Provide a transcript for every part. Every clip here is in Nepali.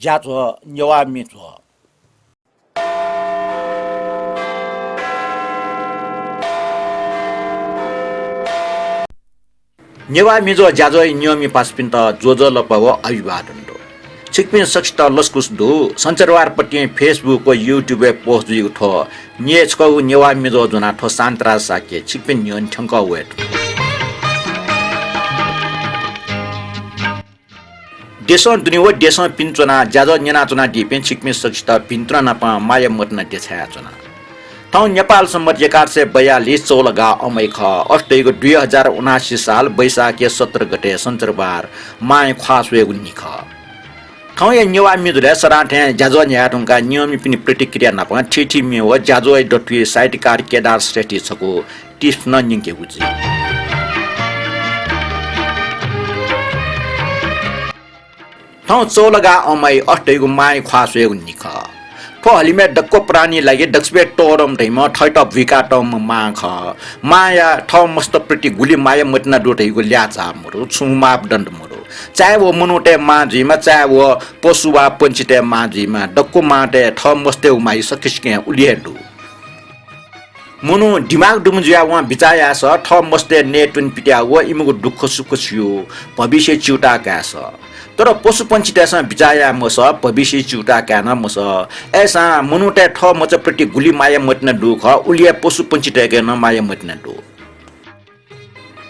叫做Newa Me Jho。Newa Me Jho叫做Newa pas pinta jojo lapawo अभिवादन दो छिकपिन सक्स्ता लस्कुस दो संचारवार पट्टी फेसबुक को यूट्यूब पोस्ट दिउ थो नियचको Newa Me Jho जुना थो सांत्रा साके छिकपिन नियन ठंका वेट देशों दुनिया देशों पिंचना जाजो न्यना चुना डिपेन छिकपिन सक्स्ता पिंत्रा नपा माया मतना देछाया चुना ठाउँ नेपाल सम्मत 1142 चौलगा अमैख अष्टैको 2079 साल वैशाख 17 गते सञ्चरबार माय ख्वासवे उन्निख ठाउँ या Newa Me Jho सराठे जाजो न्याटुङका नियमित पनि प्रतिक्रिया नपा ठिठी मेव जाजो डटुई साइटकार केदार श्रेष्ठी छको टिप्स ननिङके उजी ठाउँ चौलगा अमै अष्टैको माय ख्वासवे उन्निख हलिमे डक्को प्राणी लागि डक्सबे टोरम धैम ठैट भिकाटम माख माया ठ मस्त प्रति गुली माया मतना डोटैको ल्याचा मरु छुमाप दण्ड मरु चाहे वो मनुटे माझीमा चाहे वो पशुवा पंचिते माझीमा डक्को माटे ठ मस्ते उमाई सकिसके उलिएडु मुनु दिमाग डुमजुया वा बिचाया छ ठ मस्ते नेटुन पिट्या व इमुको दुख सुख छियो भविष्य चिउटा कास तर पशु पंछी त्यासा बिचाया मस भविष्य चिउटा कान मस ऐसा मनुटे ठ मच प्रति गुली माया मत्न दुख उलिया पशु पंछी त्याकेन माया मत्न दु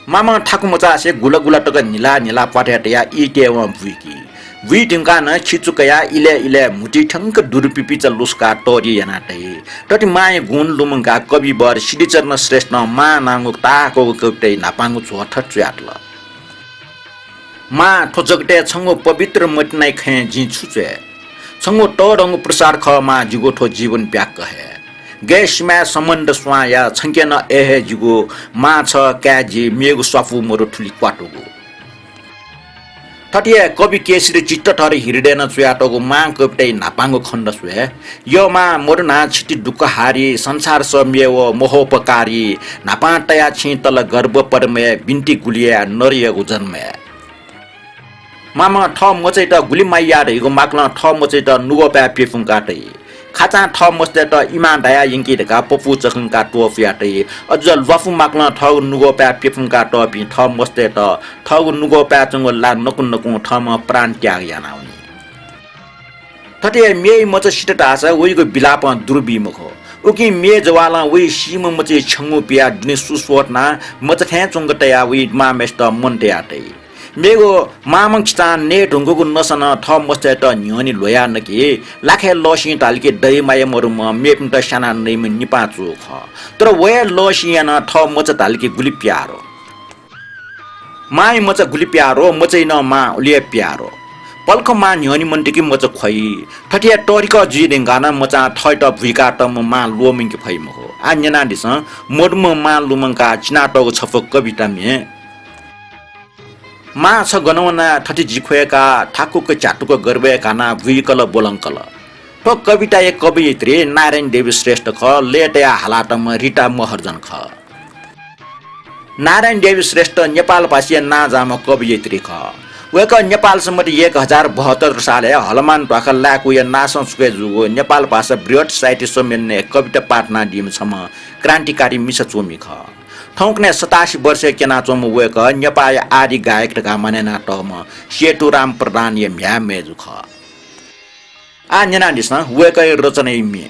मामा ठाकु मचा से गुला गुला टक निला निला पाठ्याटया इटे व बुकी वी टिमका न छिचुकया इले इले मुटी ठंक दुरुपिपि च लुस्का टोरी यानाटै टटी माय गुण लुमंगा कवि बर श्रीचरण श्रेष्ठ मा नांगु ताको कवितै नापांगु छ ठट्याटल मा ठोजगटे छंगो पवित्र मटनाइ खे जी छुचे छंगो टरंग प्रसार ख मा जुगो ठो जीवन प्याक है गैसमा सम्बन्ध स्वाया छंके न एहे जुगो मा छ क्याजी मेगु स्वाफु मरु ठुली क्वाटोगु ठटिया कवि केसरी चित्त ठरी हिरडेन चुयाटोगु मा कवितै नापांगु खण्ड सुए यो मा मरुना छिटी दुख हारी संसार सम्यव मोहोपकारी नापाटया छि तल गर्भ परमे बिन्ती गुलिया नरियगु जन्मे मामा ठ मचै त गुली माइया रहेको माक्न ठ मचै त नुगो प्या पेफुङ काटै खाचा ठ मस्ते त इमा दया यिंकी ढका पपु चखन का टोफ याटै अझ लफु माक्न ठ नुगो प्या पेफुङ का टपि ठ मस्ते त ठ नुगो प्या चंगो ला नकुन नकुन ठ म प्राण त्याग यानाउनी ठटे मे मच सिट आसा उइको बिलाप दुर्बिमुख उकि मे जवाला उइ सिम मचै छंगु पिया दिने सुस्वटना मच थे चंगटया उइ मा मेस्ट मनते याटै मेगो मामङ किसान ने ढुङ्गुको नसन ठ मस्ते त न्योनी लोया नके लाखे लसी तालके दही माया मरुम मेपिन त साना नैम निपाचो ख तर वे लसी न ठ मच तालके गुली प्यारो माई मच गुली प्यारो मचै न मा उलिए प्यारो पल्ख मा न्योनी मन्टिकी मच खै ठटिया टरिक जी देंगाना मचा ठैट भुइका त मा लोमिङ के फै महो आन्यना दिस मोडम मा लुमङका चिनाटको छफक कविता मे मा छ गनवना ठटी जिखोएका ठाकुको चाटुको गर्वे काना भुइकल बोलंकल तो कविता एक कवियत्री नारायण देवी श्रेष्ठ ख लेटया हालाटम रिटा महर्जन ख नारायण देवी श्रेष्ठ नेपाल भाषी नाजाम कवियत्री ख वेक नेपाल सम्मति 1072 साले हलमान ढाका लाकु या नासन सुके जुगो नेपाल भाषा बृहत साहित्य सम्मेलन कविता पाठना दिम सम क्रान्तिकारी मिस चोमी ख ठौकने 87 वर्ष केना चोम वेक नेपाल आदि गायक ढका मनेना टम सेतुराम प्रधान या म्या मेजु ख आ नेना दिस वेक रचना इमे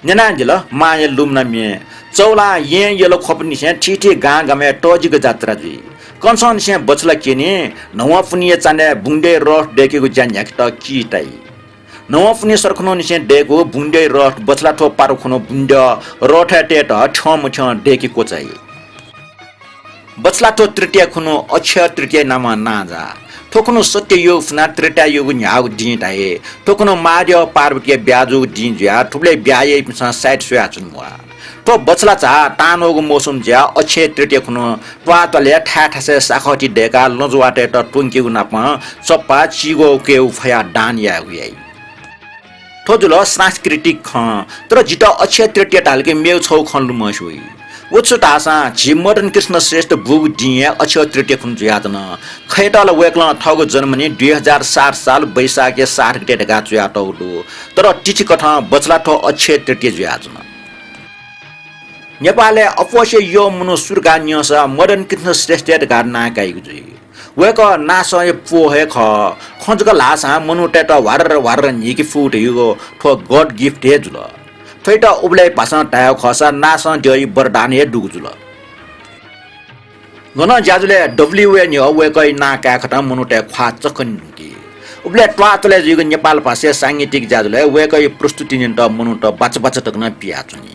Nyanangela, Maya Lumnamie, Zola, Yen Yellow Copnishan, Titi Gangame, Tojiga Zatraji. Consumption Butler Kini, no Wafuni Sane, Bunde Roth, Deku Janyak, Kitai. No Wafuni Sarkonishan Dego, Bunde Roth, Butlato Parakuno Bunda, Rota Teta, Chomuchon, Deki Kotai. Butlato Tritia Kuno, Ocha Tritia Nama Naza. Tokono Sote yo fna treta yo nyao din tae tokono madio parbuke biazu din ja tuble biaye psan site swa chunwa to bachla cha tano go mosum ja oche trete kuno twa to le tha tha se sakhoti deka lojwa te to tunki una pa sopa chigo ke u phaya dan ya hui to julo सांस्कृतिक ख तर जिता अक्षय तृतीय ढालके मेउ छौ खन्लु मसुई उच्च तासा जी मदन कृष्ण श्रेष्ठ बुग दिए अक्षय तृतीय खुन जुयातन खैटाल वेक्ल ठगो जन्मने 2007 साल वैशाख 7 गते ढगा जुयातौलु तर टिची कथा बचला ठो अक्षय तृतीय जुयातन नेपालले अवश्य यो मुनु सुरगा न्यस मदन कृष्ण श्रेष्ठ ढगा ना काइगु जुइ वेक नासय पोहे ख खंजक लासा मनु टेट वार निकी फुट युगो ठो गॉड गिफ्ट हे जुल फेटा उबले भाषा टायो खसा नासा जय बरदान हे दुगुजुल गन ज्याजुले डब्ल्युए नि वेकै ना का खटा मनु टे ख्वा चकन नुकी उबले ट्वातले जुगो नेपाल भाषा सांगीतिक ज्याजुले वेकै प्रस्तुति निन्त मनु त बच बच टक्न पिया चुनी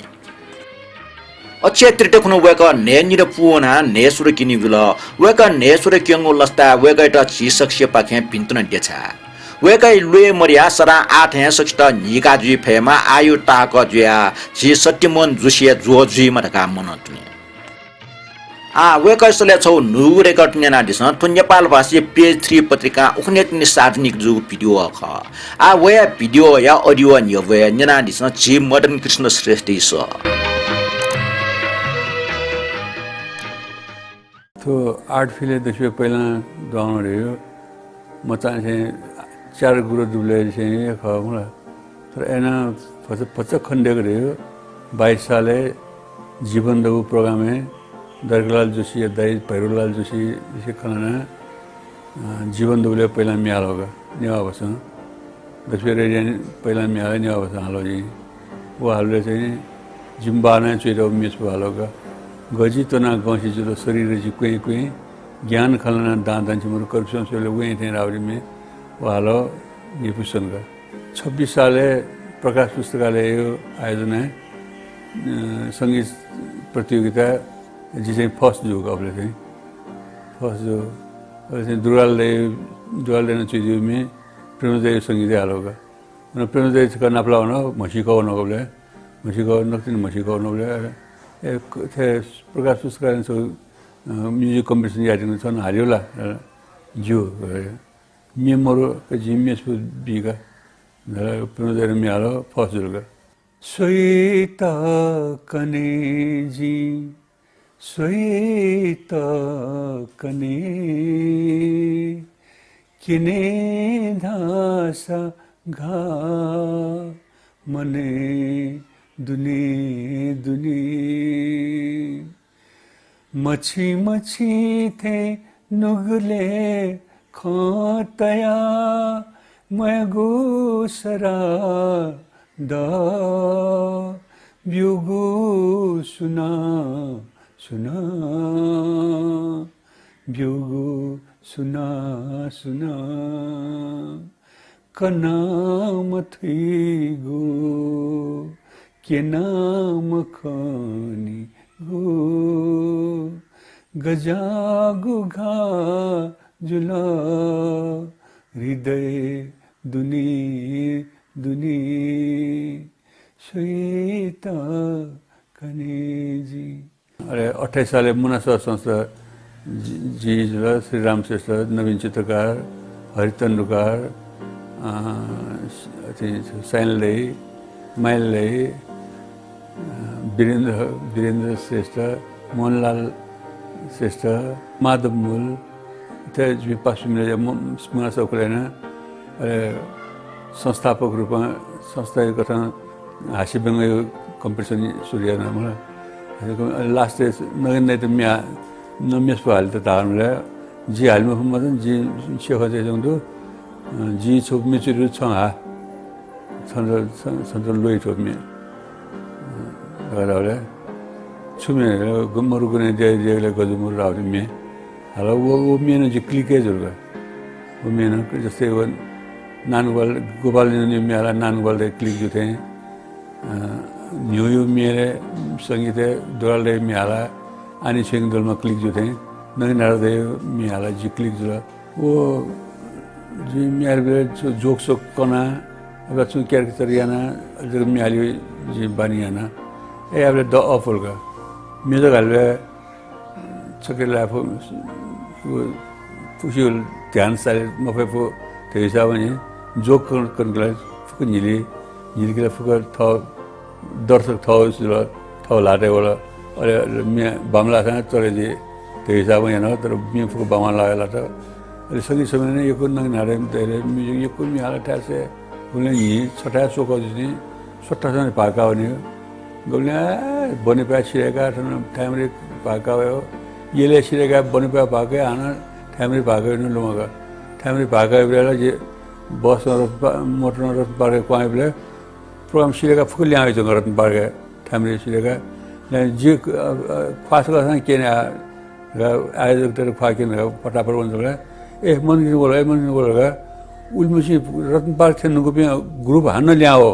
अक्षय तृतीय खुनु वेक ने निर पुना ने सुर किनि गुल वेक ने सुर क्यंगो लस्ता वेकै त छिसक्ष्य पाखे पिन्तन देछा वेकै लुए मरिया सरा 8 हे सक्त निका जुइ फेमा आयु ताक जुया झि सत्यमन जुसिया जो जुइ मटका मनतुने आ वेकै सले छौ नु रेकर्ड नेना दिस त नेपाल भाषी पेज 3 पत्रिका उखनेत नि सार्वजनिक जु भिडियो ख आ वे भिडियो या अडियो नि वे नेना दिस झि मदन कृष्ण श्रेष्ठ इस तो आर्ट फिले दशे पहिला गाउँ रह्यो म चाहिँ चार गुरु दुब्ले चाहिँ खमला तर एना पच खंडे करेयो 22 साले जीवन दबु प्रोग्राम में दरकलाल जोशी दाई भैरवलाल जोशी इसे खाना जीवन दबुले पहिला म्याल होगा नेवा बस दसवेरे पहिला म्याल नेवा बस हालो जी वो हालले चाहिँ जिम्बा नै चुइरो मिस हालोगा गजी तो ना गसी जो शरीर जी कुई ज्ञान खलना दान दान छिमरो करप्शन से लोग थे रावरी में वो हालो ये पुस्तन का 26 साले प्रकाश पुस्तकालय आयोजना है संगीत प्रतियोगिता जिसे फर्स्ट जो कपले थे फर्स्ट जो दुराल ने चीज़ों में प्रेमोदय संगीत आलोगा ना प्रेमोदय का नापला होना मशीका होना कपले मशीका नक्तिन मशीका होना कपले थे प्रकाश पुस्तकालय से म्यूजिक कॉम्पिटिशन याद नहीं था ना हारियोला जो मेमोरो के जिम्मेस पर बीगा प्रेमोदय में आलो फर्स्ट जोगा श्वेता कनेजी श्वेता कने किने धासा घा मने दुनी दुनी मछी मछी थे नुगले खातया मैं गुसरा दा ब्युगु सुना सुना ब्युगु सुना सुना कनाम थीगु के नाम खानी गो गजागु घा जुला हृदय दुनी दुनी श्वेता कनेजी अरे 28 साले मुनासर संस्था जी श्री राम श्रेष्ठ नवीन चित्रकार हरितंडुकार साइनले माइलले वीरेंद्र श्रेष्ठ मोहनलाल श्रेष्ठ माधव मूल थे पश्चिम मुनासर को लेना संस्थापक रूप में संस्था गठन हाँसी व्यङ्ग्य कम्पिटिसन सुरु गर्न मलाई लास्ट नगेन्द्र त म्या नमेस पो हाल्यो त धारणले जी हाल्नु मतलब जी सेवा चाहिँ जी छोप मेचुरी छ हा छन्छ लोइ छोप मे गराउले छुमे मरु गुने देले गजु मरु राउरी मे हालो वो मेन जी क्लिकेज हो वो मेन जस्तै वो नानुवाल गोपाल ने मेला नानुवाल दे क्लिक जो थे न्यू मेरे संगीत दुराले मेला आनी सिंह दल में क्लिक जो थे नहीं नार दे मेला जी क्लिक जो वो जी मेरे जो जोक सो कना अब चुन कैरेक्टर याना जो मेली जी बनियाना ये अब द ऑफर का मेरे गाले चक्कर लाभ पुष्युल ध्यान सारे मफे पो तेईसा बनी जोक करने फुक नीली नीली के फुक था दर्शक था उसला था लाटे वाला अरे मैं बामला था चले जी तेईसा बनी ना तो मैं फुक बामला लगा लाटा अरे सभी समय ने ये कुछ नंग नारे में तेरे म्यूजिक ये कुछ मियाला ठहसे बोले ये छोटा शोका जिसने छोटा सा पाका बनी बोले बने पे चिरेगा टाइमरी पाका है ये ले चिरेगा बने पे पाके आना टाइमरी पाके नहीं लोगा टाइमरी पाका है बोला ये बस मोटर रथ पाके कोई बोले प्रोग्राम चिरेगा फुल यहाँ जो रथ पाके टाइमरी चिरेगा लेकिन जी फास्ट का सा क्या ना आए जो तेरे फाके ना पटापर बन चला मन की बोला उल्मुशी रत्न पार्क थे नुको पे ग्रुप हान ल्याओ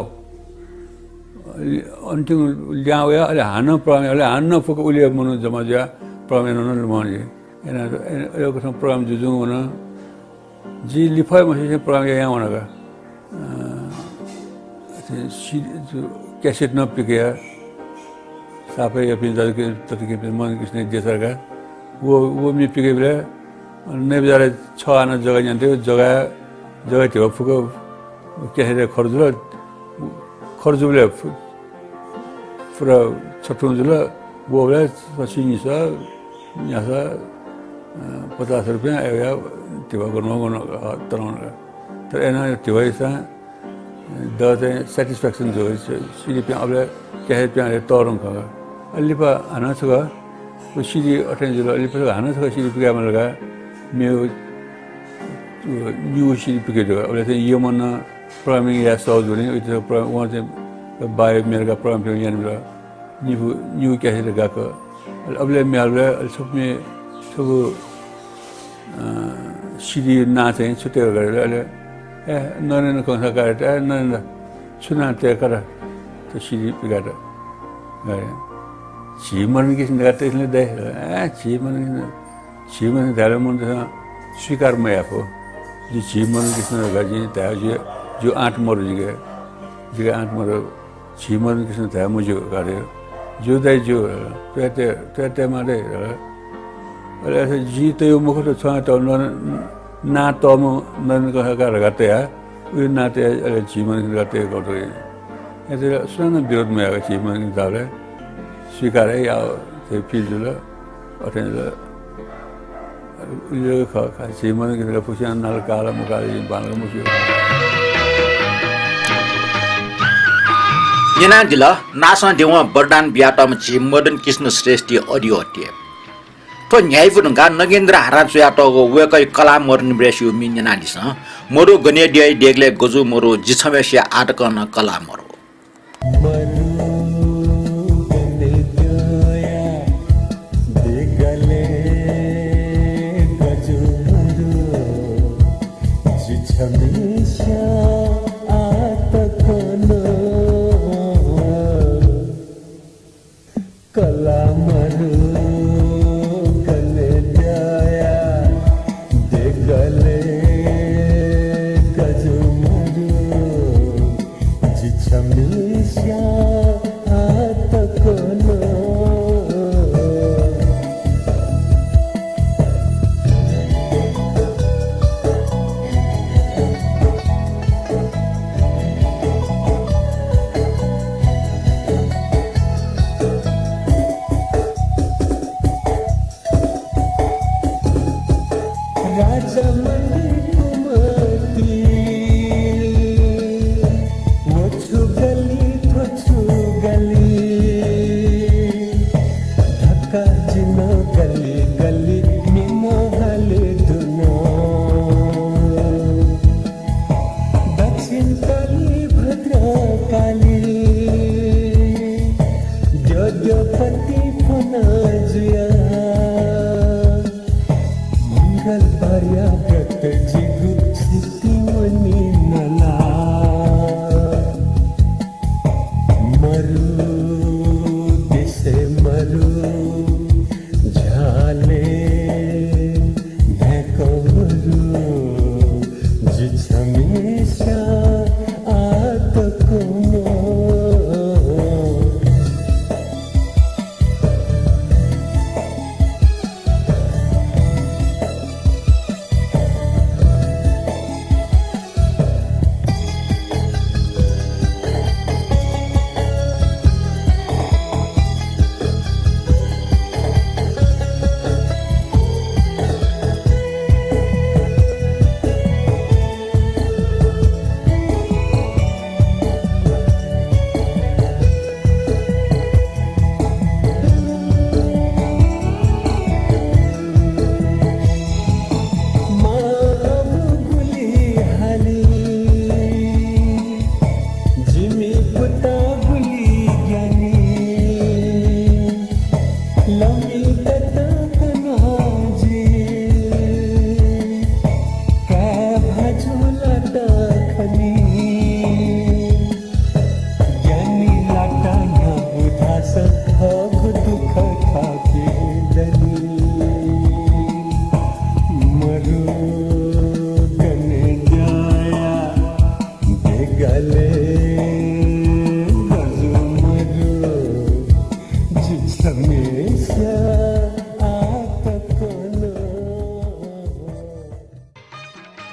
अंतिम ल्याओ या अरे हान प्रोग्राम अरे हान फुक उलिया मनु जमा जा प्रोग्राम न लमानी एना यो कसम प्रोग्राम जुजु होना जी लिफाय मसे प्रोग्राम यहाँ होना का कैसेट न पिके सापे या फिर जाके तरीके पे मन किसने जैसा का वो मी पिके बोले नहीं बेचारे 6 आना जगह जानते हो जगह थियो फुको कैसे खर्जुल बोले पूरा छठुं जुल वो बोले 25 यहाँ से 50 रुपया या त्यो गर्नु तरह तर एना त्यो ऐसा द चाहिँ सेटिस्फ्याक्सन जो सिडी प्या अब क्या प्या तोरङ ख अलिप हाना छ उ सिडी अटेन जो अलिप हाना छ सिडी प्या मलगा मेउ न्यू सिडी प्या जो अब चाहिँ यो मन प्रोग्रामिङ या सज भने त्यो उहाँ चाहिँ बायो मेरका प्रोग्राम यहाँ न्यू क्या छ गएको अबले मेलले सबले सब सिडी ना चाहिँ छुट्टै गरेर अहिले नरेन्द्र कंसा काटे नरेन्द्र सुना ते कर तो सिडी पिगाट गए चीमन किस नगाते इसने दे चीमन धारे मन स्वीकार में आपको जो चीमन किस नगा जी ताया जो आठ मर जी आठ मर चीमन किस ने ताया मुझे करे जो दे जो ते मारे ऐसे जी तो यो मुख तो छा तो ना तो नरेन्द्र कंसा का लगाते हैं उस नाते जीवन लगाते करते हैं ऐसे स्वयं विरोध में आगे जीवन दाले स्वीकार है या फिर जो ला अटेन ला ये खा जीवन के लिए पुष्यान नाल काला मुकाली बांगला मुझे यहाँ जिला नासा देवा बरदान बियाटम ची मदन कृष्ण श्रेष्ठी ऑडियो अटिए तो न्यायपुरका नगेन्द्र हाराचुयाटको वेकै कला मर्न ब्रेसियो मिन्यनादिस मोरो गनेडियाई डेगले गजु मोरो जिछमेसिया आटकन कला मरो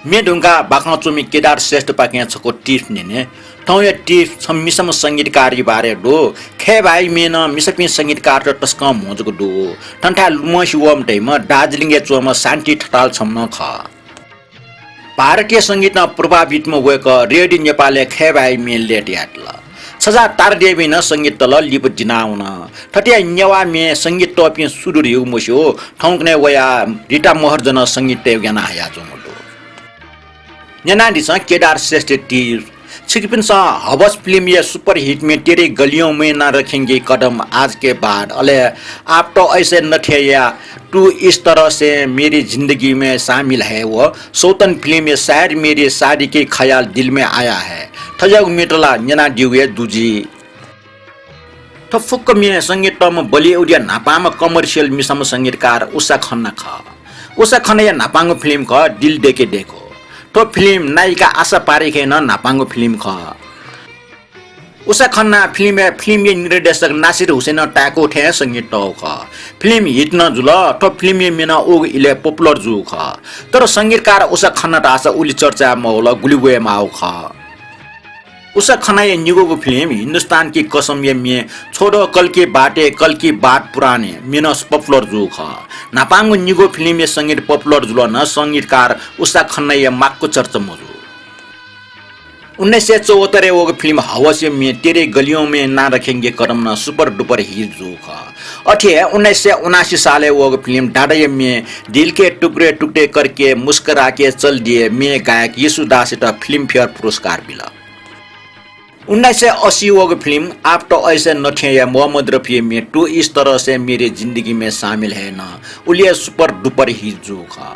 मेढुङ्गा बाख्न चुमी केदार श्रेष्ठ पाकिया छको टिफ नेने ठौया टिफ सम्मिसम संगीतकारी बारे डो खे भाइ मेन मिसपि संगीतकार र टस्क मोजको डो ठन्ठा लुमसी वम दैम दार्जिलिङ चोम शान्ति ठटाल छम्म ख भारतीय संगीतमा प्रभावितमा वेक रेडियो नेपालले खेबाई मेलले ड्याटल छजा तारदेवी न संगीत तल लिप जिनाउन ठटिया नेवा मे संगीत टपि सुरु रिउ मुस्यो ठौकने वया रिटा महर्जन संगीत तेगना आया जोमडो नेना दिस केदार श्रेष्ठ टी छिकपिन सा हवस फिल्म ये सुपर हिट में तेरे गलियों में ना रखेंगे कदम आज के बाद अले आप तो ऐसे न थे या तू इस तरह से मेरी जिंदगी में शामिल है वो सौतन फिल्म में शायद मेरी शादी के ख्याल दिल में आया है थजग मिटला नेना दिवे दुजी थफुक में संगीत में बॉलीवुड या नापाम कमर्शियल मिसम संगीतकार उषा खन्ना या नापांग फिल्म का दिल देके देखो तो फिल्म नायिका आशा पारेखे न नापांगो फिल्म ख उषा खन्ना फिल्म निर्देशक नासिर हुसैन टाको थे संगीत टौ ख फिल्म हिट न जुल तो फिल्म मेना ओग इले पॉपुलर जु ख तर संगीतकार उषा खन्ना त आशा उली चर्चा मौल गुलिवे माउ ख उषा खन्ना ये निगोको फिल्म हिंदुस्तान की कसम ये में छोड़ो कल की बात पुराने मिनस पॉपुलर जु ख नापांगो निगो फिल्म ये संगीत पॉपुलर जुल न संगीतकार उषा खन्ना ये माक्को चर्चा मजु 1974 वो फिल्म हवस में तेरे गलियों में ना रखेंगे कदम न सुपर डुपर हिट जो ख अठे 1979 साले वो फिल्म डाडा में दिल के टुकड़े टुकड़े करके मुस्कुरा के चल दिए में गायक यीशुदास फिल्म फेयर पुरस्कार मिला 1980 वो फिल्म आप तो ऐसे न थे या मोहम्मद रफी में तू इस तरह से मेरी जिंदगी में शामिल है ना उलिया सुपर डुपर हिट जो खा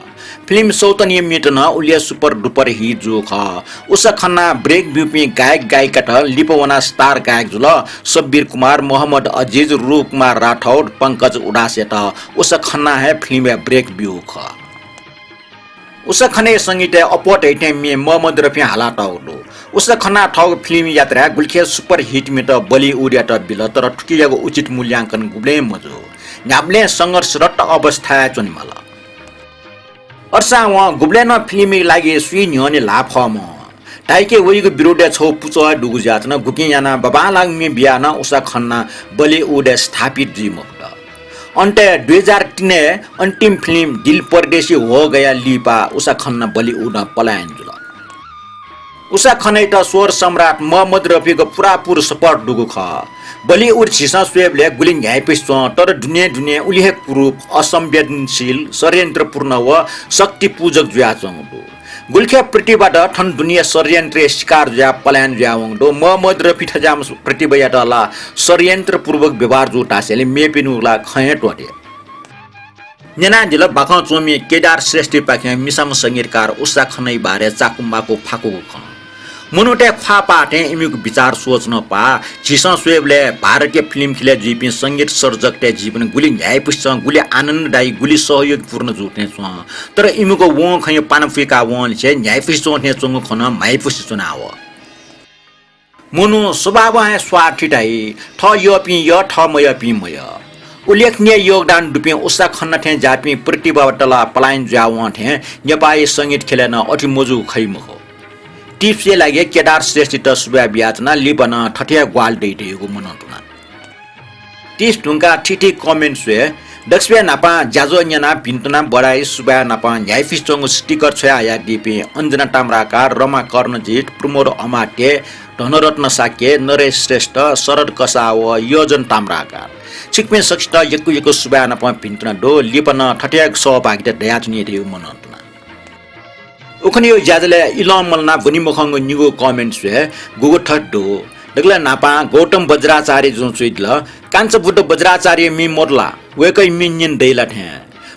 फिल्म सौतनीय मिट न उलिया सुपर डुपर हिट जो खा उषा खन्ना ब्रेक व्यू में गायक गायिका ठ लिपवना स्टार गायक जुल शब्बीर कुमार मोहम्मद अजीज रूप कुमार राठौड़ पंकज उडासे ठ उषा खन्ना है फिल्म ब्रेक व्यू खा उषा खन्ना संगीत अपॉट आइटम में मोहम्मद रफी हालात आउलो उषा खन्ना ठाउँ फिल्म यात्रा गुल्खे सुपर हिट में त बॉलीवुड या त बिल तर ठुकियाको उचित मूल्यांकन गुब्ले मजो न्याब्ले संघर्षरत अवस्था चनिमला अर्सा व गुब्ले न फिल्म लागि सुई न्यने लाभ म टाइके वइको विरोध छौ पुचो डुगु जात न गुकी याना बाबा लाग मे बिया न उषा खन्ना बॉलीवुड स्थापित जी मुक्त अन्ते 2003 अन्तिम फिल्म दिल परदेशी हो गया लिपा उषा खन्ना बॉलीवुड पलायन जुल उषा खन्ना त स्वर सम्राट मोहम्मद रफीको पुरापुर सपोर्ट डुगु ख बॉलीवुड छिसा स्वेबले गुलिङ ह्यापिस तर दुनिया उलिहे कुरूप असंवेदनशील षड्यन्त्रपूर्ण व शक्ति पूजक जुया चंगदो गुल्खे प्रतिबाट ठन दुनिया षड्यन्त्र शिकार जुया पलायन जुया वंगदो मोहम्मद रफी ठजाम प्रतिबयाट ला षड्यन्त्रपूर्वक व्यवहार जुटासेले मेपिनुला खय टोटे नेना जिल्ला बाखा चोमी केदार श्रेष्ठ पाखे मिसम संगीतकार उषा खन्ना बारे चाकुमाको फाको ख मुनुटे ख्वा पाटे इमिको विचार सोच न पा छिसा स्वेबले भारतीय फिल्म खिले जीपी संगीत सर्जक ते जीवन गुली न्यायपुष्ट गुली आनन्ददायी गुली सहयोगपूर्ण जुट्ने छ तर इमिको वो खय पानफिका वन छे न्यायपुष्ट ने चंगु खन माइपुष्ट चुनाव मुनु स्वभाव है स्वार्थीटाई ठ यपि य ठ मय पि मय उल्लेखनीय योगदान दुपे उषा खन्ना थे जापि प्रतिभावटला पलायन जाव थे नेपाली संगीत खेलन अति मजु खैमखो टिप्सले लागि केदार श्रेष्ठ तस्बा ब्याजना लिबन ठठिया ग्वाल दैटेको मनन्तुना टिप्स ढुङ्गा ठिठी कमेन्ट से दक्षिण नापा जाजो न्याना भिन्तना बडाई सुबा नापा न्यायफिस चंगु स्टिकर छ आया डिपी अंजना ताम्राकार रमा कर्णजित प्रमोद अमाटे धनरत्न साके नरेश श्रेष्ठ शरद कसाव योजन ताम्राकार छिकमे सक्षित यकु सुबा नापा भिन्तना डो लिपन ठठिया सहभागिता दयाचुनी दिउ मनन्तुना उखनि यो ज्याजले इलमलना बनिमुखंग निगो कमेन्ट से गुगो ठड्डो दगला नापा गौतम वज्राचार्य जुन सुइदल काञ्च बुद्ध वज्राचार्य मि मोर्ला वेकै मिन्यन दैला थे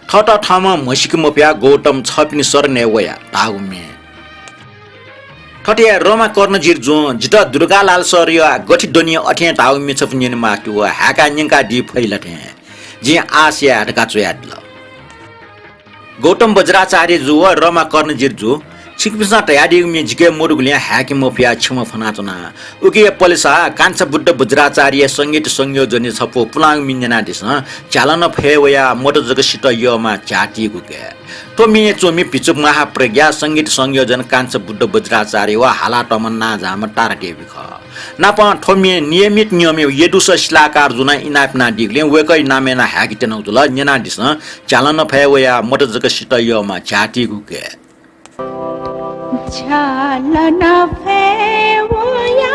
ठट ठामा मसिक मप्या गौतम छपिन सरने वया तागुमे ठटिया रमा कर्णजिर जो जित दुर्गालाल सरया गठि दुनिया अठे तागुमे छपिन माटु हाका निंका दि फैला थे जे आसिया हटका चोयादल गौतम वज्राचार्य जो रमा कर्णजिर जो छिकपिसा तयारी में जिके मोडुगलिया ह्याकी मोफिया छम फनाचना उके पलिसा काञ्च बुद्ध वज्राचार्य संगीत संयोजन छपो पुलाङ मिन्जना दिस चालन फेवया मोड जगसित यमा चाटी गुके तो मे चोमी पिचुक महाप्रज्ञा संगीत संयोजन काञ्च बुद्ध वज्राचार्य वा हाला तमन्ना जाम तारटेबि ख नापा ठोमी नियमित नियमे यदुस शिलाकार जुना इनापना दिगले वेकै नामेना ह्याकी तेनौजुल नेना दिस चालन फेवया मोड जगसित यमा चाटी गुके झालन फेवया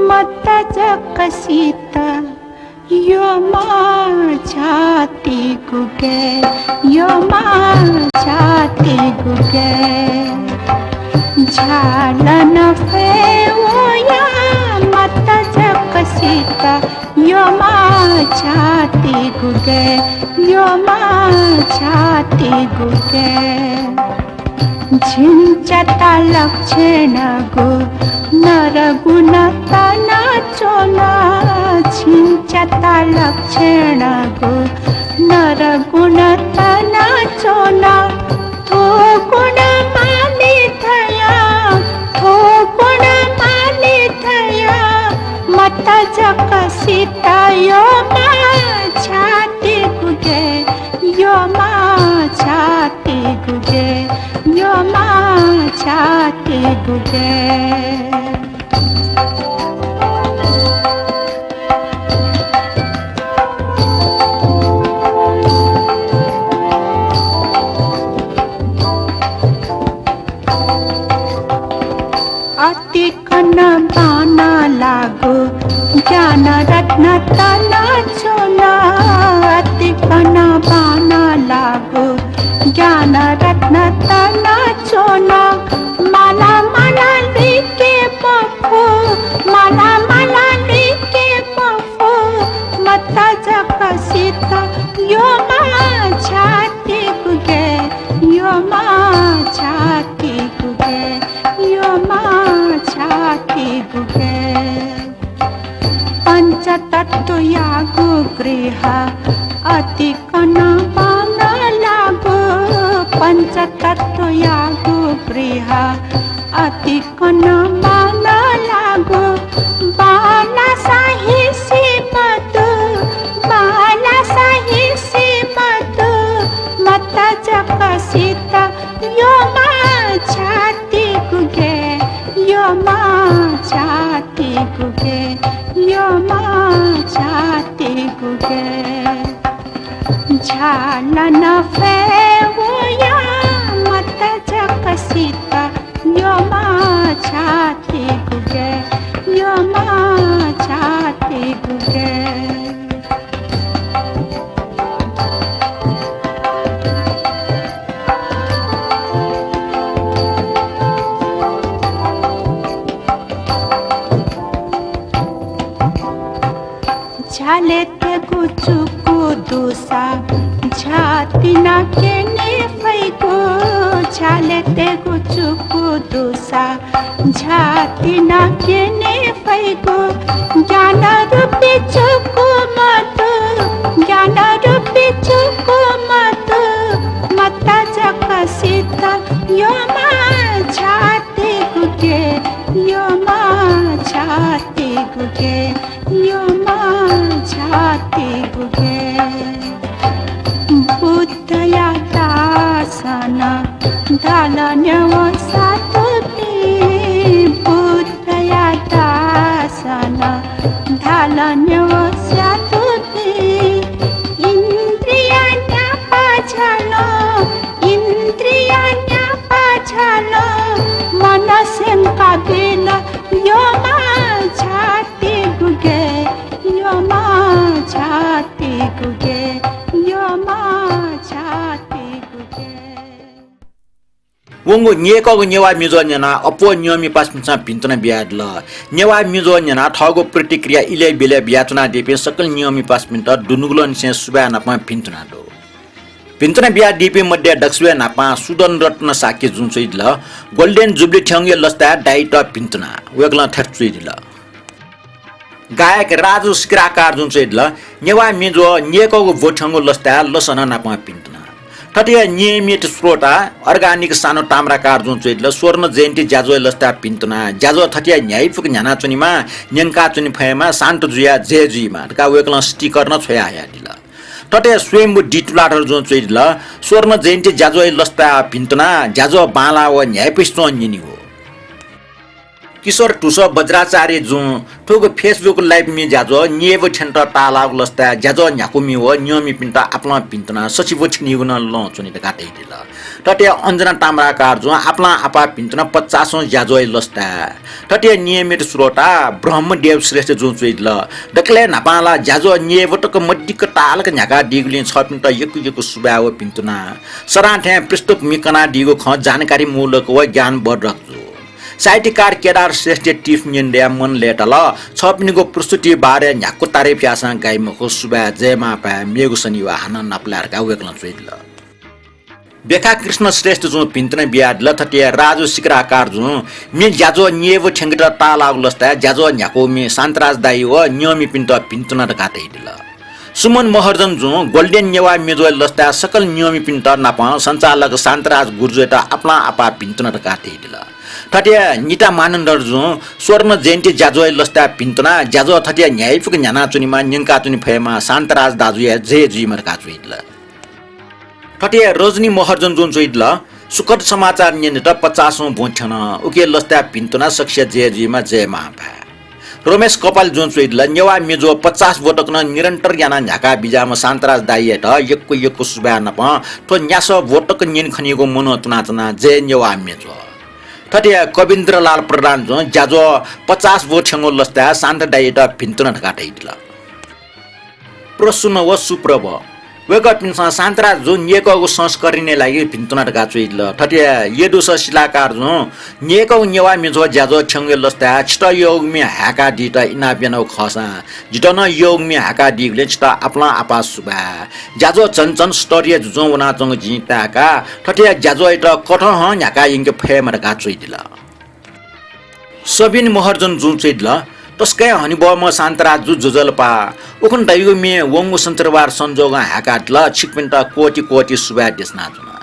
मत जकसित यो माझाती गुगे यो माझाती गुगे झालन फेवया मत जकसित यो माझाती गुगे यो माझाती गुगे झिंचता लक्षण गो नरगुण तना चोला झिंचता लक्षण गो नरगुण तना चोला थो गुण माने थया थो गुण माने थया मत जकसिता यो माझाती गुगे यो माझाती गुगे यो माझाती गुगे अतिकन बाना लागो ज्ञान रत्न तना चोला अतिकन बाना लागो ज्ञान रत्न तना चोला माला माला लिके पफो माला माला लिके पफो मत जकसित यो माझाती गुगे यो माझाती गुगे यो माझाती गुगे पंचतत्व यागो गृह अतिकन बाना लागो पंचतत्व यागो गृह अतिकन बाना लागो बाला साहि सीमत बाला साहि सीमत मत जकसित यो माझाती गुगे यो माझाती गुगे यो माझाती गुगे झालन फेवया मत जकसित यो माझाती गुगे यो माझाती गुगे झाले ते गुचुको दोसा झाती ना केने फैको झाले ते गुचुको दोसा झाती ना केने फैको ज्ञान रूपी चुको मत ज्ञान रूपी चुको मत मत जकसित यो माझाती गुगे यो माझाती गुगे यो माझाती गुगे बुद्धया दासन धालन्यव सातुपी बुद्धया दासन धालन्यव सातुपी इंद्रियाण्या पाछालो इंद्रियाण्या पाछालो मनसेंका बेल यो माझाती गुगे यो माझाती गुगे यो माझाती Guge wongo nyeko nyewa mizo nyana apo nyomi pasmisa pintuna biadla nyewa mizo nyana thogo प्रतिक्रिया ile bile biatuna depe सकल nyomi pasminta dunugulon sen subana pa pintuna do pintuna bia depe मध्ये दक्षवे नापा सुदन रत्न साके जुन चाहिँ ल गोल्डन जुबली ठ्याङ्गे लस्ता डाइट पिन्तुना वेगला थर्चुइ दिल गायक राजु स्क्राकार जुन चाहिँ ल नेवा मिजो नेको भोठंगो लस्ता लसना नापा पिन्तुना तटिया नियमित श्रोता अर्गानिक सानो ताम्राकार जुन चाहिँ ल स्वर्ण जयन्ती ज्याजो लस्ता पिन्तुना ज्याजो थटिया न्यायपुक न्याना चुनीमा न्यंका चुनी फयमा शान्त जुया जेजुइमा का वेगला स्टिकर न छोया आया दिल तटे स्वयंभू डिटुलाटर जुन चाहिँ ल स्वर्ण जयन्ती ज्याजो लस्ता पिन्तुना ज्याजो बाला व न्यायपिस्तो निनी हो किशोर टुस बज्राचार्य जुं ठोक फेसबुक लाइभ मी जाजो निएव ठेन्ट तालाग लस्ता जाजो न्याकुमी हो नियमी पिन्टा आपला पिन्तना सचिव छिनिगुन ल चुनि काटै दिल टटे अंजना ताम्राकार जुं आपला आपा पिन्तना 50 जाजो लस्ता टटे नियमित श्रोता ब्रह्मदेव श्रेष्ठ जुं चुइल दक्ले नापाला जाजो निएव टक मड्डिक तालक न्याका दिगुलिन छ पिन्टा यकु सुबाव पिन्तना सराठे पृष्ठ मिकना दिगो ख जानकारी मूलक व ज्ञान बढ रख्जो साहित्यकार केदार श्रेष्ठ टिफ निन्ड्या मन लेटल छपनीको प्रस्तुति बारे न्याको तारे प्यासा गाइमको सुबा जयमा पा मेगु शनिवा हान नपलारका वेक्ल चुइल बेखा कृष्ण श्रेष्ठ जो पिन्तन बियाड लथटिया राजु सिकराकार जो मे ज्याजो निएव ठेंगट तालाग लस्ता ज्याजो न्याको मे शान्तराज दाइ व नियमी पिन्तन काटै दिल सुमन महर्जन जो गोल्डन नेवा मेजो लस्ता सकल नियमी पिन्त नाप सञ्चालक शान्तराज गुर्जेट आपला आपा पिन्तन काटै दिल थटिया निता मानन्दर जो स्वर्ण जयन्ती ज्याजो लस्ता पिन्तना ज्याजो थटिया न्यायपुक न्याना चुनीमा निंका चुनी फयमा शान्तराज दाजुया जे जुइमर का चुइल थटिया रजनी महर्जन जुन चुइल सुकट समाचार निन्त 50औं भोठन उके लस्ता पिन्तना सक्ष्य जे जुइमा जय महाभा रमेश कपाल जुन चुइल नेवा मेजो 50 वटक न निरन्तर ज्ञाना न्याका बिजामा शान्तराज दाइएट यक्को सुबा नप तो न्यास वटक निन खनिको मनो तुनाचना जय नेवा मेजो थटिया कविन्द्रलाल प्रधान जो ज्याजो 50 वोठ्यांगो लस्ता शान्त दाइएट भिन्तन ढकाटै दिल प्रसन्न व सुप्रभ वेक पिन्सा शान्तराज जो नेको संस्करिने लागि भिन्तन ढका चुइल थटिया येदुस शिलाकार जो नेको नेवा मेजो ज्याजो छंगे लस्ता छिट योग मे हाका दिट इना बेनो खसा जिटन योग मे हाका दिगले छिट आपला आपा सुबा ज्याजो चनचन स्टोरी जुजो वना जंग जिताका थटिया ज्याजो इट कठ ह न्याका इंगे फेमर का चुइल सबिन महर्जन जुन चुइल तस्कै हनिबम शान्तराज जुजलपा उखन दाइगो मे वंगु सन्तरवार संजोग हाकाटल छिकपिन्ट कोटी सुबा देशना जुना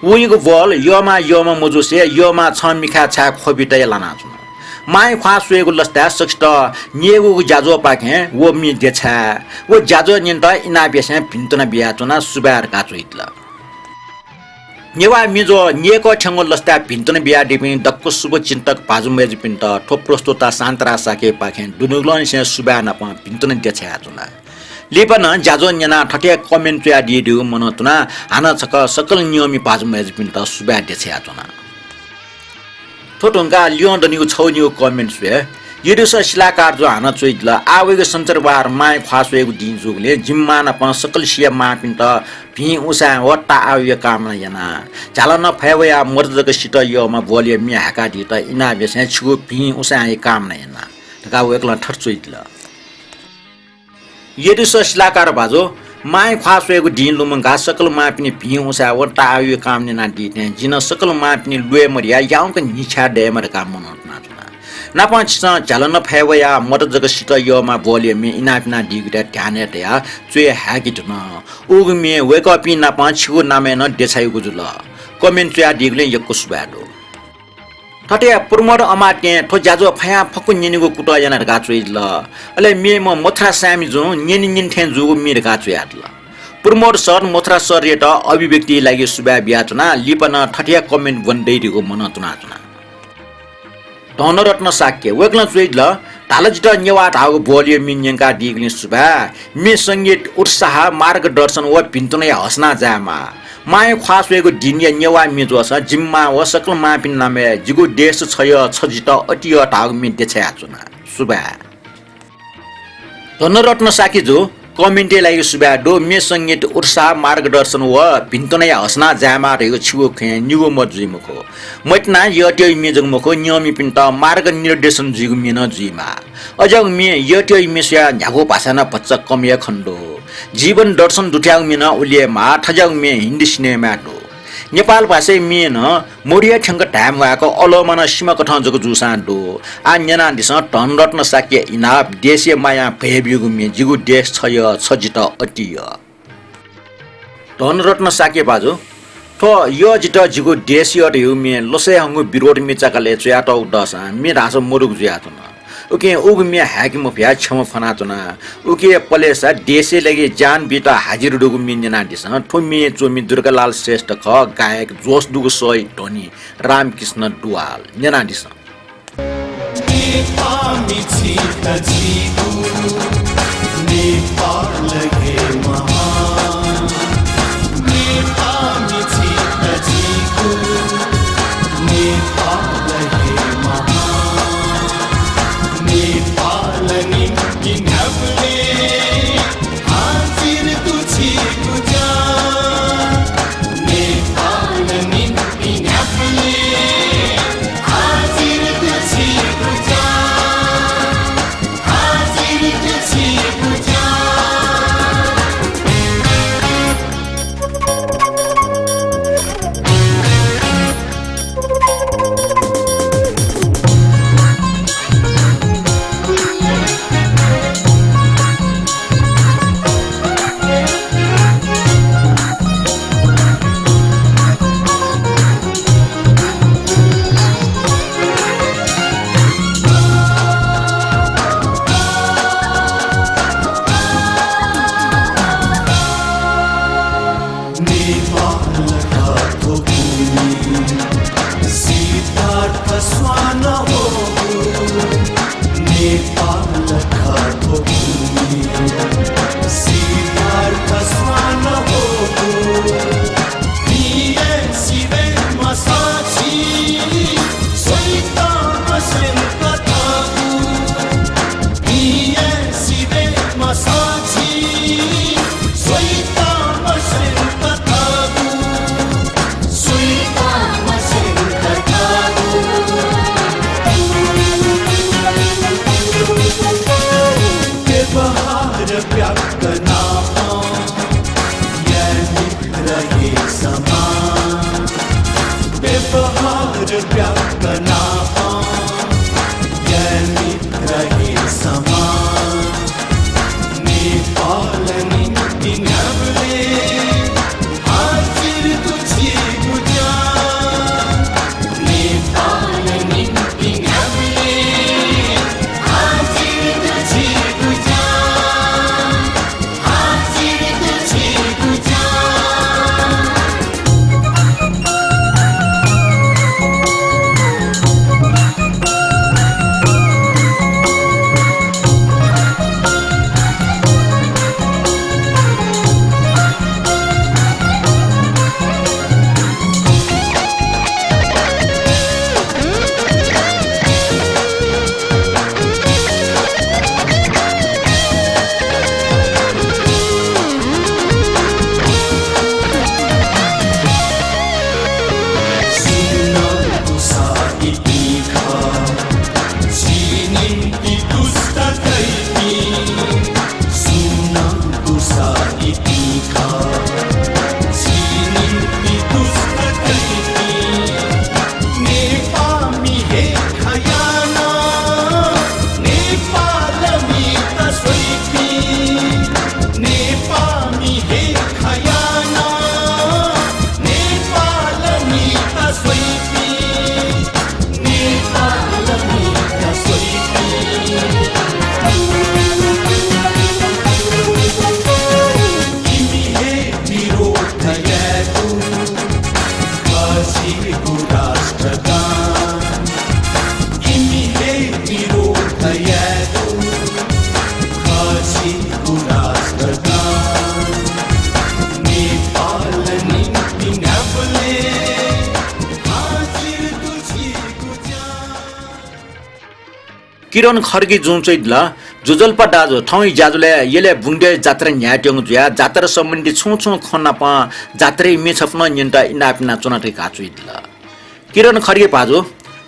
उइगो बल यमा मजुसे यमा छ मिखा छा खोबिटै लाना जुना माय ख्वा सुएगो लस्ता सक्त निएगो ज्याजो पाखे वो मि देछा वो ज्याजो निन्त इना बेसे भिन्तन बिया जुना सुबार का चुइल नेवा मिजो निएको ठंगो लस्ता भिन्तन बिया डिपि दक्को शुभ चिन्तक पाजुमेज पिन्ट ठोप प्रस्तुता शान्तरा साके पाखे दुनुग्लन से सुबा नप भिन्तन देछा जुना लिपन ज्याजो न्याना ठटे कमेन्ट या दिदिउ मनतुना हाना छक सकल नियमी पाजुमेज पिन्ट सुबा देछा जुना ठोटोंगा लियोन दनिगो छौनिगो कमेन्ट सुए यदुस शिलाकार जो हाना चुइल आवेगो सञ्चरबार माय ख्वासवेगो दिन जुगले जिम्मा नप सकल सिया मा पिन्ट भि उसा वट्टा आयो कामना याना झालन फयवया मर्जक सिट योमा बोले मि हाका दित इना बेसे छु भि उसा ए कामना याना तका वेकला ठर्चुइल यदुस शिलाकार बाजो माय ख्वासवेगो दिन लुमंगा सकल मा पिनि भि उसा वट्टा आयो कामने ना दिते जिन सकल मा पिनि लुए मरिया याउक निछा डेमर काम मन नापाच झालन फयवया मर्जक सिट योमा बोले मि इना पिना दिगुटा ध्याने तया चुए हागिट न उगमे वेक अप इन पाँचको नामे न देछाइ गुजुल कमेन्ट या दिगले यक्को सुबाडो थटे पुरमड अमाटे थो ज्याजो फया फकु निनिगो कुटा याना गाचुइल अले मे म मथरा सामी जो निनि निन्थे जुगु मिर गाचुयाल पुरमड सर मथरा सर रेट अभिव्यक्ति लागि सुबा बियाचना लिपन थटिया कमेन्ट भन्दै दिगो मन तुनाचना धनरत्न साक्य वेक्ल चुइल तालजिट नेवा धागो बोलियो मिन्यंका दिगले सुबा मे संगीत उत्साह मार्गदर्शन व भिन्तनै हस्ना जामा माय ख्वासवेगो दिनिया नेवा मेजो छ जिम्मा व सकल मापिन नामे जिगो देश छय छजिट अटिय धाग मे देछया चुना सुबा धनरत्न साक्य जो कमेन्टे लागि सुबा डो मे संगीत उत्साह मार्गदर्शन व भिन्तनै हस्ना जामा रेगो छिगो खे निगो मजुइमको मटना यट्यो मेजङमको नियमी पिन्ट मार्ग निर्देशन जिगु मेन जुइमा अजग मे यट्यो मेस्या न्यागो भाषा न पच्च कमिया खण्डो जीवन दर्शन दुट्याउ मेन उलिए मा ठजग मे हिन्दी सिनेमा डो नेपाल भाषा मेन मोरिया ठंग टाइम गएको अलोमन सीमा कठन जको जुसा डो आ न्याना दिस धनरत्न साक्य इनाप देशीय माया भयबिगु मे जिगु देश छय छजिट अटिय धनरत्न साक्य बाजो तो यो जिट जिगु देशीय रह्यु मे लसे हंगु विरोध मिचाकले चयाट उडसा मे रास मोरुग जुयात न उके उग मे हाकिम भ्या छम फनाचना उके पलेसा देशे लगे जान बिटा हाजिर डुगु मिन्ना दिस ठोमी चोमी दुर्गालाल श्रेष्ठ ख गायक जोश दुगु सोई धोनी रामकृष्ण दुवाल नेना दिस किरण खर्गी जुन चाहिँ ल जुजल्पा दाजु ठाउँ जाजुले येले बुंडे जात्रा न्याट्यङ जुया जात्रा सम्बन्धी छु खन्ना प जात्रे मेछप्न निन्ता इनापिना चुनाटे काचुइ दिल किरण खर्गे पाजु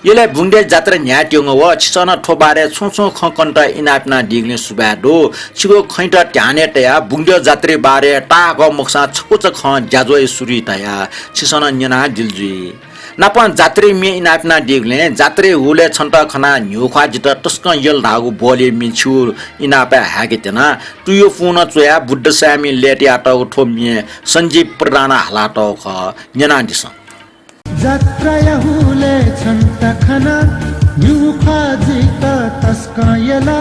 येले बुंडे जात्रा न्याट्यङ व छिसन ठोबारे छु खकन्ट इनापिना डिग्ने सुबाडो छिगो खैटा ट्याने तया बुंडे जात्रे बारे टाग मक्सा छकुच ख जाजोय सुरी तया छिसन न्यना दिलजुई नापन जात्रे मे इनापिना डिग्ले जात्रे हुले छन्ट खना न्युखा जित टस्क यल धागु बोले मिछु इनापा हागेतना तुयो फोन चोया बुद्ध सामी लेटिया ट ठोमिए संजीव प्रधाना हला ट ख न्यना दिस जात्रा हुले छन्ट खना न्युखा जित टस्क यला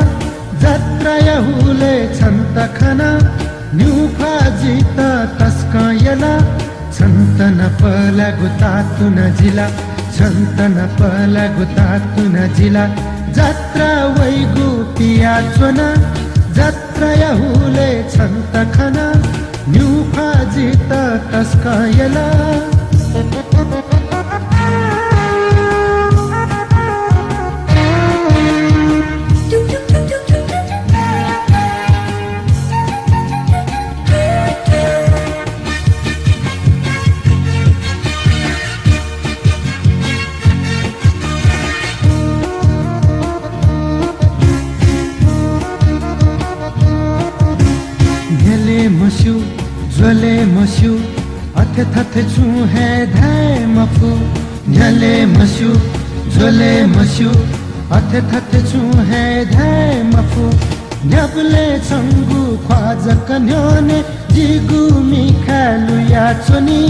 जात्रा हुले छन्ट खना न्युखा जित टस्क यला छन्तन पला गुतातुन जिला छन्तन पला गुतातुन जिला जात्रा वैगुपिया चोना जात्रा यहुले छन्त खना न्युफा जित तस्कायला मस्यु ज्वले मस्यु अथे थथे छु है धाय मफु झले मस्यु ज्वले मस्यु अथे थथे छु है धाय मफु न्याबले छंगु ख्वाज कन्योने जिगु मिखालु या चोनी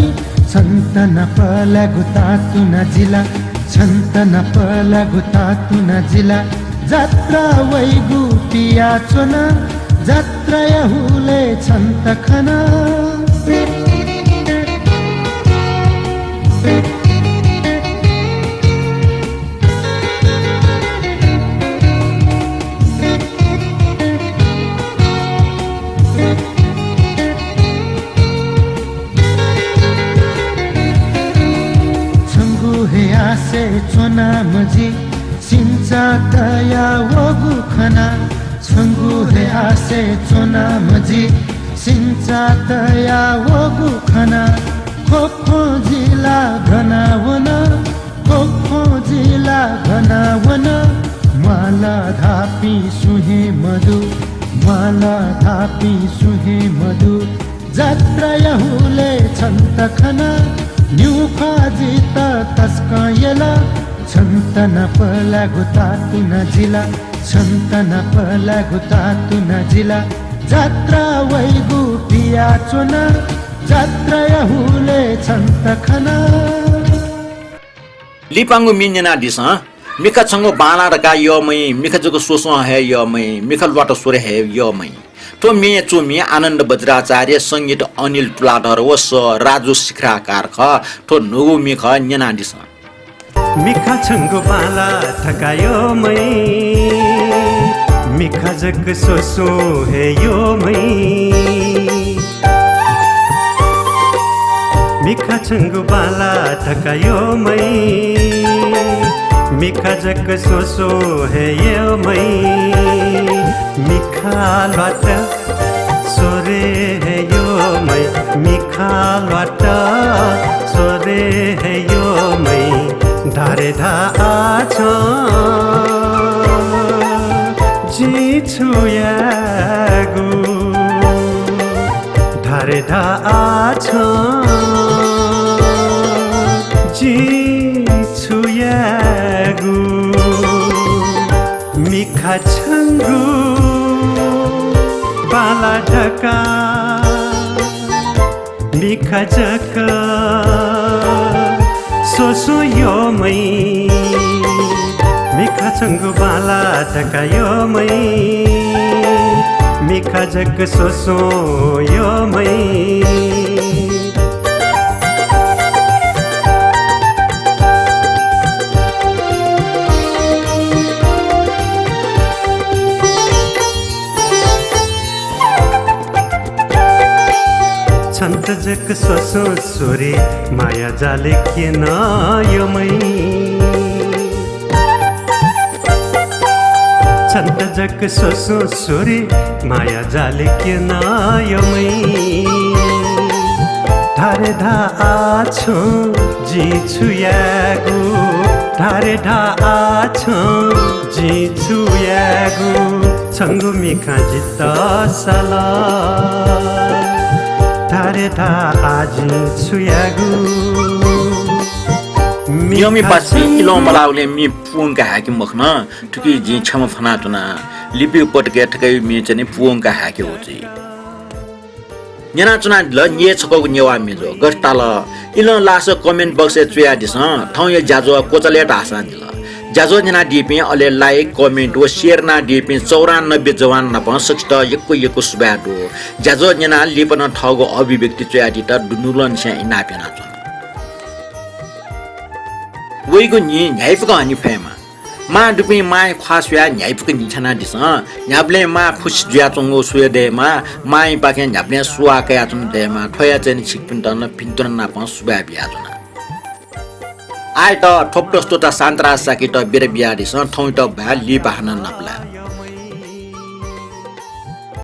छन्तन पला गुता तुना जिला छन्तन पला गुता तुना जिला जात्रा वैगु पिया चोना जात्रा यहुले छन्त खना छंगु हे आसे चोना मजी सिंचा तया वगु खना छंगु हे आसे चोना मजी सिंचा तया वगु खना खोखो जिला घना वना खोखो जिला घना वना माला धापी सुहे मधु माला धापी सुहे मधु जात्रा यहुले छन्त खना न्युखा जित तस्कायला छन्तन पला गुता तुना जिला छन्तन पला गुता तुना जिला जात्रा वैगु पिया चोना जात्रा यहुले छन्त खना लिपांगु मिन्यना दिस मिखा छंगो बाला रका यमै मिखा जको सोसो है यमै मिखा लट सोरे है यमै तो मे चोमी आनन्द बज्राचार्य संगीत अनिल तुलाधर वस राजु शिखराकार ख तो नुगु मिख न्यना दिस मिखा छंगो बाला ठकायो मै मिखा जग सोसो है यो मै मिखा छंगो बाला ठकायो मै मिखा जग सोसो है यो मै मिखा लट सोरे है यो मै मिखा लट सोरे है यो मै धारे धा आछ जी छुयागु धारे धा आछ जी छुयागु मिखा छंगु बाला ढका मिखा जका सोसो यो मै मिखा छंगु बाला ढका यो मै मिखा जग सोसो यो मै छन्त जग सोसो सोरे माया जाले के न यो मै छन्त जग सोसो सोरे माया जाले के न यो मै धारे धा आछो जी छुयागु धारे धा आछो जी छुयागु छंगु मिखा जित सला धारे धा आजी छुयागु मियोमी पासी इलो मलाउले मि पुंका हाकि मखना ठुकी जी छम फना तुना लिपि पटके ठकै मि चने पुंका हाकि होची न्याना चुना ल nye छको नेवा मेजो गस्ताल इलो लास कमेन्ट बक्स चुया दिस ठौ य जाजो कोचले टासा दिल जाजो न्याना डिपि अले लाइक कमेन्ट व शेयर ना डिपि 94 जवान न प 60 यको सुबाडो जाजो न्याना लिपन ठगो अभिव्यक्ति चुया दि त दुनुलन छ इना पेना छ वेगो नि न्याइफको अनि फेमा 마 두피 마이 과수야 냐이프게 니차나 디서 냐블레 마 खुश जुया चंगो सुय देमा माई बाके 냐블레 सुआ के आतुन देमा थया चेन छिकपिन न पिन्तन ना प सुबा बिया जुना आइ त ठोप्टस्तो त सान्तरा साकी त बेरे बिया दिस थौ त भा लि बहाना नपला